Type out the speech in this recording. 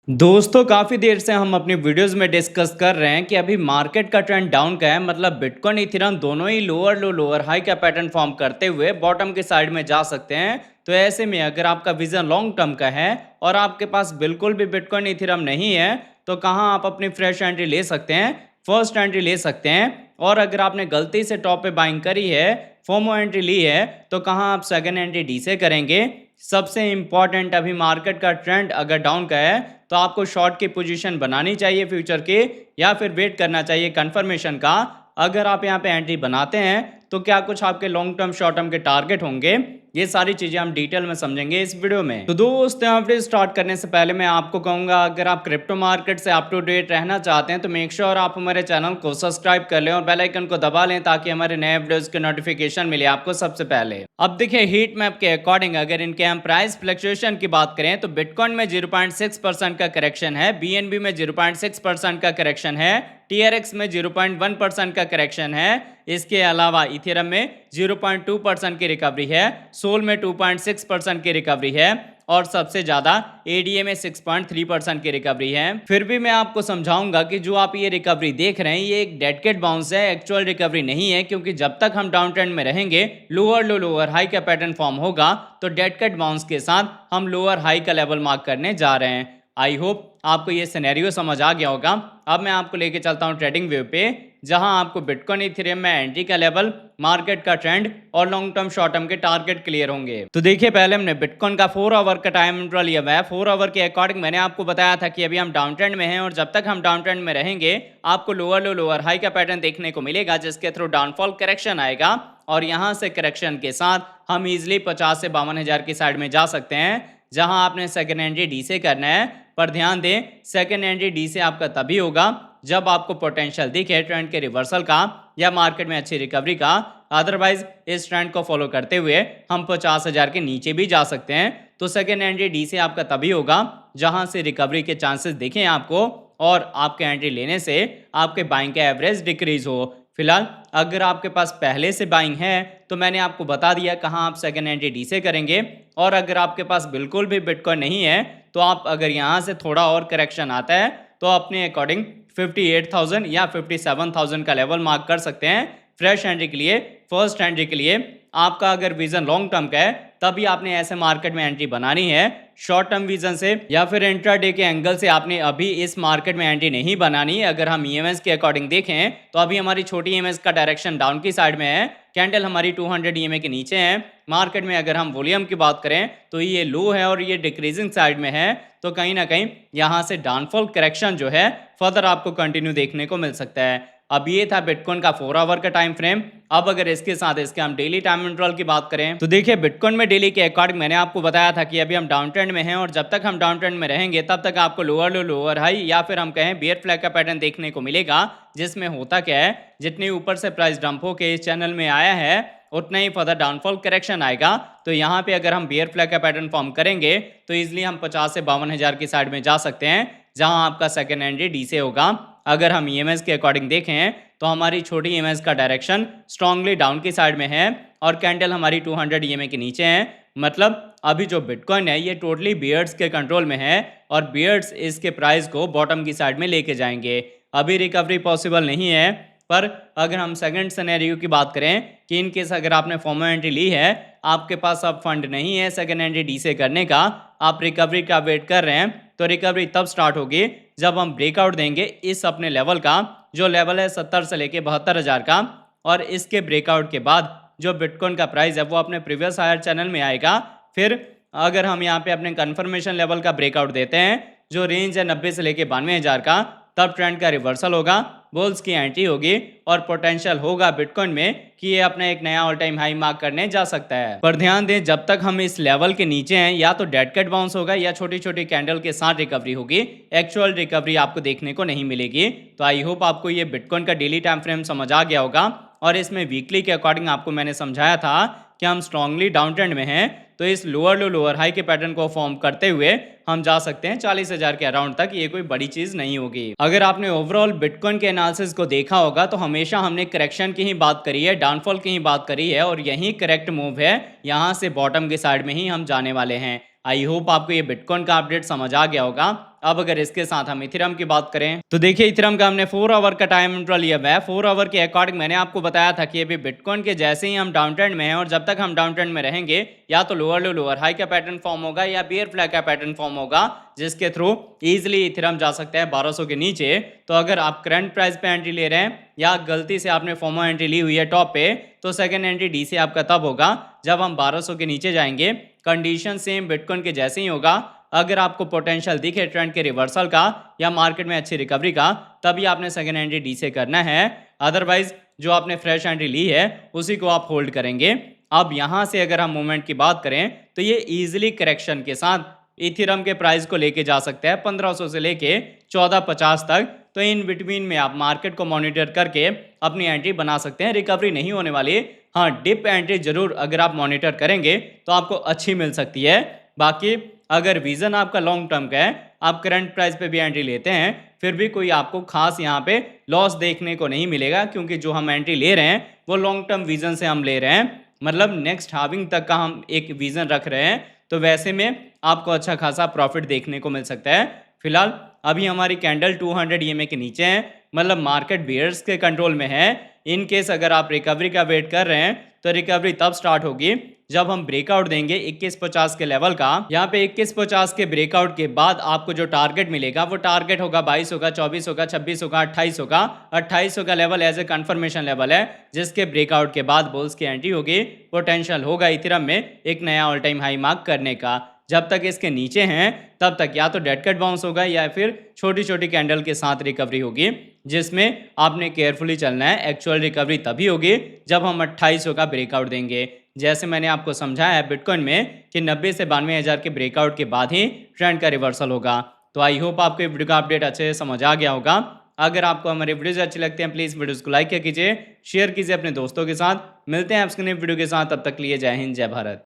दोस्तों काफ़ी देर से हम अपनी वीडियोस में डिस्कस कर रहे हैं कि अभी मार्केट का ट्रेंड डाउन का है। मतलब बिटकॉइन इथेरियम दोनों ही लोअर लो लोअर हाई का पैटर्न फॉर्म करते हुए बॉटम के साइड में जा सकते हैं। तो ऐसे में अगर आपका विजन लॉन्ग टर्म का है और आपके पास बिल्कुल भी बिटकॉइन इथेरियम नहीं है तो कहाँ आप अपनी फ्रेश एंट्री ले सकते हैं, फर्स्ट एंट्री ले सकते हैं। और अगर आपने गलती से टॉप पे बाइंग करी है, फोमो एंट्री ली है, तो कहाँ आप सेकेंड एंट्री डी से करेंगे। सबसे इंपॉर्टेंट, अभी मार्केट का ट्रेंड अगर डाउन का है तो आपको शॉर्ट की पोजीशन बनानी चाहिए फ्यूचर की, या फिर वेट करना चाहिए कंफर्मेशन का। अगर आप यहाँ पे एंट्री बनाते हैं तो क्या कुछ आपके लॉन्ग टर्म शॉर्ट टर्म के टारगेट होंगे, ये सारी चीजें हम डिटेल में समझेंगे इस वीडियो में। तो दोस्तों यहाँ पे स्टार्ट करने से पहले मैं आपको कहूंगा, अगर आप क्रिप्टो मार्केट से अप टू डेट रहना चाहते हैं तो मेक श्योर आप हमारे चैनल को सब्सक्राइब कर लें और बेल आइकन को दबा लें ताकि हमारे नए वीडियोस के नोटिफिकेशन मिले आपको सबसे पहले। अब देखिए हीट मैप के अकॉर्डिंग अगर इनके हम प्राइस फ्लक्चुएशन की बात करें तो बिटकॉइन में 0.6% का करेक्शन है, बीएनबी में 0.6% का करेक्शन है, टीआरएक्स में 0.1% का करेक्शन है। इसके अलावा इथेरियम में 0.2% की रिकवरी है, सोल में 2.6% की रिकवरी है और सबसे ज्यादा एडीए में 6.3% की रिकवरी है। फिर भी मैं आपको समझाऊंगा कि जो आप ये रिकवरी देख रहे हैं ये एक डेड कैट बाउंस है, एक्चुअल रिकवरी नहीं है। क्योंकि जब तक हम डाउन ट्रेंड में रहेंगे, लोअर लो लोअर हाई का पैटर्न फॉर्म होगा तो डेड कैट बाउंस के साथ हम लोअर हाई का लेवल मार्क करने जा रहे हैं। आई होप आपको ये सिनेरियो समझ आ गया होगा। अब मैं आपको लेके चलता हूँ ट्रेडिंग व्यू पे, जहां आपको बिटकॉइन इथेरियम में एंट्री का लेवल, मार्केट का ट्रेंड और लॉन्ग टर्म शॉर्ट टर्म के टारगेट क्लियर होंगे। तो देखिए पहले हमने बिटकॉइन का 4 आवर का टाइम इंटरवल लिया हुआ है। 4 आवर के अकॉर्डिंग मैंने आपको बताया था कि अभी हम डाउन ट्रेंड में हैं और जब तक हम डाउन ट्रेंड में रहेंगे आपको लोअर लो लोअर हाई का पैटर्न देखने को मिलेगा, जिसके थ्रू डाउनफॉल करेक्शन आएगा और यहां से करेक्शन के साथ हम इजिली 50 से 52,000 की साइड में जा सकते हैं, जहां आपने सेकेंड एंट्री डी से करना है। पर ध्यान दें, सेकेंड एंट्री डी से आपका तभी होगा जब आपको पोटेंशियल दिखे ट्रेंड के रिवर्सल का या मार्केट में अच्छी रिकवरी का। अदरवाइज इस ट्रेंड को फॉलो करते हुए हम 50,000 के नीचे भी जा सकते हैं। तो सेकेंड एंट्री डी से आपका तभी होगा जहां से रिकवरी के चांसेस दिखें आपको और आपके एंट्री लेने से आपके बाइंग का एवरेज डिक्रीज हो। फिलहाल अगर आपके पास पहले से बाइंग है तो मैंने आपको बता दिया कहाँ आप सेकेंड एंट्री डी से करेंगे। और अगर आपके पास बिल्कुल भी बिटकॉइन नहीं है तो आप अगर यहाँ से थोड़ा और करेक्शन आता है तो अपने अकॉर्डिंग 58,000 या 57,000 का लेवल मार्क कर सकते हैं फ्रेश एंट्री के लिए, फर्स्ट एंट्री के लिए। आपका अगर विजन लॉन्ग टर्म का है तभी आपने ऐसे मार्केट में एंट्री बनानी है। शॉर्ट टर्म विजन से या फिर इंट्राडे के एंगल से आपने अभी इस मार्केट में एंट्री नहीं बनानी। अगर हम ईएमएस के अकॉर्डिंग देखें तो अभी हमारी छोटी ईएमएस का डायरेक्शन डाउन की साइड में है, कैंडल हमारी 200 ईएमए के नीचे है। मार्केट में अगर हम वॉल्यूम की बात करें तो ये लो है और ये डिक्रीजिंग साइड में है। तो कहीं ना कहीं यहाँ से डाउनफॉल करेक्शन जो है फर्दर आपको कंटिन्यू देखने को मिल सकता है। अब ये था बिटकॉइन का 4 आवर का टाइम फ्रेम। अब अगर इसके साथ इसके हम डेली टाइम इंटरवल की बात करें तो देखिए बिटकॉइन में डेली के अकॉर्डिंग मैंने आपको बताया था कि अभी हम डाउन ट्रेंड में हैं और जब तक हम डाउन ट्रेंड में रहेंगे तब तक आपको लोअर लो लोअर हाई या फिर हम कहें बियर फ्लैग का पैटर्न देखने को मिलेगा। जिसमें होता क्या है, जितनी ऊपर से प्राइस डंप होके इस चैनल में आया है उतना ही फर्दर डाउनफॉल करेक्शन आएगा। तो यहाँ पे अगर हम बियर फ्लैग का पैटर्न फॉर्म करेंगे तो इजिली हम 50 से 52,000 की साइड में जा सकते हैं, जहां आपका सेकेंड एंट्री डी से होगा। अगर हम ईएमएस के अकॉर्डिंग देखें तो हमारी छोटी ईएमएस का डायरेक्शन स्ट्रांगली डाउन की साइड में है और कैंडल हमारी 200 ईएमए के नीचे है। मतलब अभी जो बिटकॉइन है ये टोटली बियर्ड्स के कंट्रोल में है और बियर्ड्स इसके प्राइस को बॉटम की साइड में लेके जाएंगे। अभी रिकवरी पॉसिबल नहीं है। पर अगर हम सेकंड सिनेरियो की बात करें कि इन केस अगर आपने फॉर्मल एंट्री ली है, आपके पास अब फंड नहीं है सेकंड एंट्री डी से करने का, आप रिकवरी का वेट कर रहे हैं, तो रिकवरी तब स्टार्ट होगी जब हम ब्रेकआउट देंगे इस अपने लेवल का, जो लेवल है 70 से लेके 72,000 का। और इसके ब्रेकआउट के बाद जो बिटकॉइन का प्राइस है वो अपने प्रीवियस हायर चैनल में आएगा। फिर अगर हम यहाँ पे अपने कंफर्मेशन लेवल का ब्रेकआउट देते हैं जो रेंज है 90 से लेके 92,000 का, तब ट्रेंड का रिवर्सल होगा, बुल्स की एंट्री होगी और पोटेंशियल होगा बिटकॉइन में कि ये अपना एक नया ऑल टाइम हाई मार्क करने जा सकता है। पर ध्यान दें, जब तक हम इस लेवल के नीचे हैं या तो डेड कैट बाउंस होगा या छोटी छोटी कैंडल के साथ रिकवरी होगी, एक्चुअल रिकवरी आपको देखने को नहीं मिलेगी। तो आई होप आपको ये बिटकॉइन का डेली टाइम फ्रेम समझ आ गया होगा। और इसमें वीकली के अकॉर्डिंग आपको मैंने समझाया था कि हम स्ट्रांगली डाउन ट्रेंड में हैं, तो इस लोअर लो लोअर हाई के पैटर्न को फॉर्म करते हुए हम जा सकते हैं 40,000 के अराउंड तक। ये कोई बड़ी चीज नहीं होगी। अगर आपने ओवरऑल बिटकॉइन के एनालिसिस को देखा होगा तो हमेशा हमने करेक्शन की ही बात करी है, डाउनफॉल की ही बात करी है और यही करेक्ट मूव है। यहाँ से बॉटम के साइड में ही हम जाने वाले हैं। आई होप आपको ये बिटकॉइन का अपडेट समझ आ गया होगा। अब अगर इसके साथ हम इथेरियम की बात करें तो देखिए इथेरियम का हमने 4 आवर का टाइम इंटरवल लिया हुआ है। 4 आवर के अकॉर्डिंग मैंने आपको बताया था कि अभी बिटकॉइन के जैसे ही हम डाउन ट्रेंड में हैं और जब तक हम डाउन ट्रेंड में रहेंगे या तो लोअर लो लोअर हाई का पैटर्न फॉर्म होगा या बियर फ्लैग का पैटर्न फॉर्म होगा, जिसके थ्रू इजीली इथेरियम जा सकता है 1200 के नीचे। तो अगर आप करंट प्राइस पे एंट्री ले रहे हैं या गलती से आपने फोमो एंट्री ली हुई है टॉप पे, तो सेकंड एंट्री डी से आपका तब होगा जब हम 1200 के नीचे जाएंगे। कंडीशन सेम बिटकॉइन के जैसे ही होगा। अगर आपको पोटेंशियल दिखे ट्रेंड के रिवर्सल का या मार्केट में अच्छी रिकवरी का, तभी आपने सेकंड एंट्री डी से करना है। अदरवाइज जो आपने फ्रेश एंट्री ली है उसी को आप होल्ड करेंगे। अब यहां से अगर हम मूवमेंट की बात करें तो ये इजीली करेक्शन के साथ इथेरियम के प्राइस को लेके जा सकते हैं 1500 से लेके 1450 तक। तो इन बिटवीन में आप मार्केट को मॉनिटर करके अपनी एंट्री बना सकते हैं। रिकवरी नहीं होने वाली, हाँ डिप एंट्री जरूर अगर आप मॉनिटर करेंगे तो आपको अच्छी मिल सकती है। बाकी अगर विजन आपका लॉन्ग टर्म का है, आप करंट प्राइस पे भी एंट्री लेते हैं, फिर भी कोई आपको खास यहाँ पे लॉस देखने को नहीं मिलेगा, क्योंकि जो हम एंट्री ले रहे हैं वो लॉन्ग टर्म विजन से हम ले रहे हैं, मतलब नेक्स्ट हार्विंग तक का हम एक विजन रख रहे हैं। तो वैसे में आपको अच्छा खासा प्रॉफिट देखने को मिल सकता है। फिलहाल अभी हमारी कैंडल 200 EMA के नीचे है, मतलब मार्केट बियर्स के कंट्रोल में है। इन केस अगर आप रिकवरी का वेट कर रहे हैं तो रिकवरी तब स्टार्ट होगी जब हम ब्रेकआउट देंगे 2150 के लेवल का। यहाँ पे 2150 के ब्रेकआउट के बाद आपको जो टारगेट मिलेगा वो टारगेट होगा 22 होगा, 24 होगा, 26 होगा, 28 होगा। 28 का level as a confirmation level है, जिसके ब्रेकआउट के बाद बुल्स की एंट्री होगी। पोटेंशियल होगा इथेरियम में एक नया ऑल टाइम हाई मार्क करने का। जब तक इसके नीचे हैं तब तक या तो डेड कट बाउंस होगा या फिर छोटी छोटी कैंडल के साथ रिकवरी होगी, जिसमें आपने केयरफुली चलना है। एक्चुअल रिकवरी तभी होगी जब हम 2800 का ब्रेकआउट देंगे। जैसे मैंने आपको समझाया है बिटकॉइन में कि 90 से 92 हज़ार के ब्रेकआउट के बाद ही ट्रेंड का रिवर्सल होगा। तो आई होप आपको ये वीडियो का अपडेट अच्छे से समझ आ गया होगा। अगर आपको हमारे वीडियोज अच्छे लगते हैं प्लीज़ वीडियोज़ को लाइक कीजिए, शेयर कीजिए अपने दोस्तों के साथ। मिलते हैं आपसे नई वीडियो के साथ, तब तक लिए जय हिंद जय भारत।